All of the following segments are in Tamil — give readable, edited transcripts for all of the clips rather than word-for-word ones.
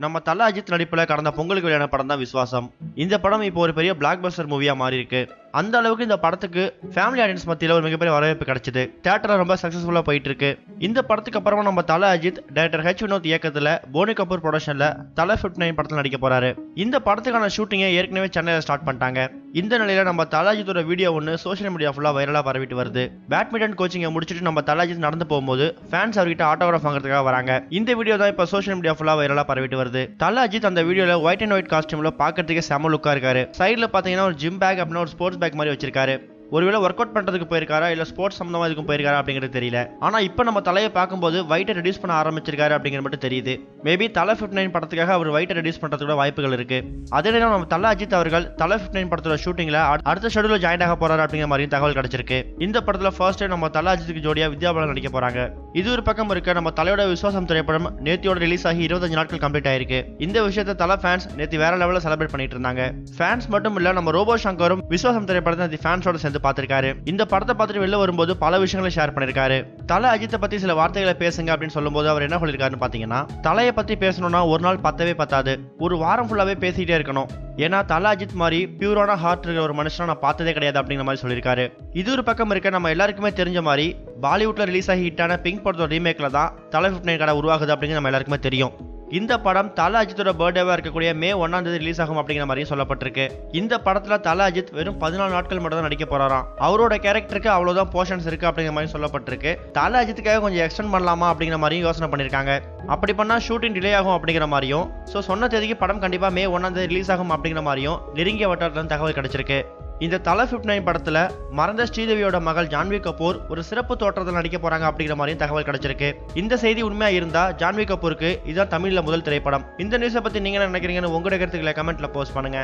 நம்ம தல அஜித் நடிப்புல கடந்த பொங்கலுக்கு வெளியான படம் தான் விஸ்வாசம். இந்த படம் இப்போ ஒரு பெரிய பிளாக் பஸ்டர் மூவியா மாறி இருக்கு. அந்த அளவுக்கு இந்த படத்துக்கு ஃபேமிலி ஆடியன்ஸ் மத்தியில ஒரு மிகப்பெரிய வரவேற்பு கிடைச்சது. தியேட்டர்ல ரொம்ப சக்சஸ்ஃபுல்லா போயிட்டு இருக்கு. இந்த படத்துக்கு அப்புறமா நம்ம தல அஜித் டைரக்டர் ஹெச் வினோத் இயக்கத்துல போனி கபூர் ப்ரொடக்ஷன்ல தல 59 படத்துல நடிக்க போறாரு. இந்த படத்துக்கான ஷூட்டிங்கை ஏற்கனவே சென்னையில ஸ்டார்ட் பண்ணிட்டாங்க. இந்த நிலையில நம்ம தல அஜித்தோட வீடியோ ஒன்று சோஷியல் மீடியா ஃபுல்லா வைரலா பரவிட்டு வருது. பேட்மிண்டன் கோச்சிங்கை முடிச்சுட்டு நம்ம தல அஜித் நடந்து போகும்போது ஃபேன்ஸ் அவர்கிட்ட ஆட்டோகிராஃப் வாங்குறதுக்காக வராங்க. இந்த வீடியோ தான் இப்ப சோஷியல் மீடியா ஃபுல்லா வைரலா பரவிட்டு வருது. தல அஜித் அந்த வீடியோல ஒயிட் அண்ட் ஒயிட் காஸ்டியூம்ல பாக்கிறதுக்கு செம லுக்கா இருக்காரு. சைடுல பாத்தீங்கன்னா ஒரு ஜிம் பேக் அப்படின்னா ஒரு ஸ்போர்ட்ஸ் பேக் மாதிரி வச்சிருக்காரு. ஒருவேளை ஒர்க் அவுட் பண்றதுக்கு போயிருக்காரா இல்ல ஸ்போர்ட்ஸ் சம்பந்தமா இதுக்கும் போயிருக்காரா அப்படிங்கிறது தெரியல. ஆனா இப்ப நம்ம தலையை பார்க்கும்போது வெயிட்டை ரெடியூஸ் பண்ண ஆரம்பிச்சிருக்காரு அப்படிங்கிறது மட்டும் தெரியுது. மேபி தல 59 படத்துக்காக அவர் வெயிட்டை ரெடியூஸ் பண்றதுக்கு வாய்ப்புகள் இருக்கு. அதே நேரம் நம்ம தல அஜித் அவர்கள் தல 59 படத்தோட ஷூட்டிங்ல அடுத்த ஷெட்யூல்ல ஜாயின் ஆக போறாரு அப்படிங்கிற மாதிரி தகவல் கிடைச்சிருக்கு. இந்த படத்துல ஃபர்ஸ்ட் டைம் நம்ம தல அஜித்துக்கு ஜோடியா வித்யா பாலன் நடிக்க போறாங்க. இது ஒரு பக்கம் இருக்க, நம்ம தலையோட விஸ்வாசம் திரைப்படம் நேத்தியோட ரிலீஸ் ஆகி 25 நாட்கள் கம்ப்ளீட் ஆயிருக்கு. இந்த விஷயத்தை தல ஃபேன்ஸ் நேத்தி வேற லெவல்ல செலிப்ரேட் பண்ணிட்டு இருந்தாங்க. ஃபேன்ஸ் மட்டும் இல்ல, நம்ம ரோபோ சங்கரும் விஸ்வாசம் திரைப்படத்தை நேத்தி ஃபேன்ஸோட சேர்ந்து பார்த்திருக்காரு. இந்த படத்தை பார்த்துட்டு வெளில வரும்போது பல விஷயங்களை ஷேர் பண்ணிருக்காரு. தல அஜித்தை பத்தி சில வார்த்தைகளை பேசுங்க அப்படின்னு சொல்லும்போது அவர் என்ன சொல்லியிருக்காருன்னு பாத்தீங்கன்னா, தலையை பத்தி பேசணும்னா ஒரு நாள் பத்தவே பத்தாது, ஒரு வாரம் ஃபுல்லாவே பேசிட்டே இருக்கணும். ஏன்னா தல அஜித் மாதிரி பியூரான ஹார்ட் இருக்கிற ஒரு மனுஷனை நான் பார்த்ததே கிடையாது அப்படிங்கிற மாதிரி சொல்லியிருக்காரு. இது ஒரு பக்கம் இருக்க, நம்ம எல்லாருக்குமே தெரிஞ்ச மாதிரி பாலிவுட்ல ரிலீஸ் ஆகி ஹிட்டான பிங்க் படத்தோட ரீமேக்ல தான் தல 59 கடை உருவாகுது அப்படிங்கிற நம்ம எல்லாருக்குமே தெரியும். இந்த படம் தல அஜித்தோட பர்த்டேவா இருக்கக்கூடிய மே 1ஆம் தேதி ரிலீஸ் ஆகும் அப்படிங்கிற மாதிரி சொல்லப்பட்டிருக்கு. இந்த படத்துல தல அஜித் வெறும் 14 நாட்கள் மட்டும் தான் நடிக்க போறாராம். அவரோட கேரக்டருக்கு அவ்வளவுதான் போர்ஷன்ஸ் இருக்கு அப்படிங்கிற மாதிரி சொல்லப்பட்டிருக்கு. தல அஜித்துக்காக கொஞ்சம் எக்ஸ்டெண்ட் பண்ணலாமா அப்படிங்கிற மாதிரியும் யோசனை பண்ணிருக்காங்க. அப்படி பண்ணா ஷூட்டிங் டிலே ஆகும் அப்படிங்கிற மாதிரியும், சொன்ன தேதிக்கு படம் கண்டிப்பா மே 1ஆம் தேதி ரிலீஸ் ஆகும் அப்படிங்கிற மாதிரியும் நெருங்கிய வட்டாரத்துல தகவல் கிடைச்சிருக்கு. இந்த தல 59 படத்துல மறந்த ஸ்ரீதேவியோட மகள் ஜான்வி கபூர் ஒரு சிறப்பு தோற்றத்தில் நடிக்க போறாங்க அப்படிங்கிற மாதிரியும் தகவல் கிடைச்சிருக்கு. இந்த செய்தி உண்மையா இருந்தா ஜான்வி கபூருக்கு இதுதான் தமிழ்ல முதல் திரைப்படம். இந்த நியூஸை பத்தி நீங்க என்ன நினைக்கிறீங்கன்னு உங்களுடைய கருத்துக்களை கமெண்ட்ல போஸ்ட் பண்ணுங்க.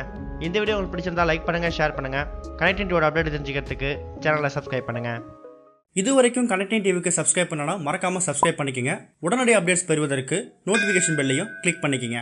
இந்த வீடியோ உங்களுக்கு பிடிச்சிருந்தா லைக் பண்ணுங்க, ஷேர் பண்ணுங்க. கனெக்டிங் டிவியோட அப்டேட் தெரிஞ்சுக்கிறதுக்கு சேனலை சப்ஸ்கிரைப் பண்ணுங்க. இதுவரைக்கும் கனெக்டிங் டிவிக்கு சப்ஸ்கிரைப் பண்ணனா மறக்காம சப்ஸ்கிரைப் பண்ணிக்கங்க. உடனடி அப்டேட்ஸ் பெறுவதற்கு நோட்டிபிகேஷன் பெல்லையும் கிளிக் பண்ணிக்கங்க.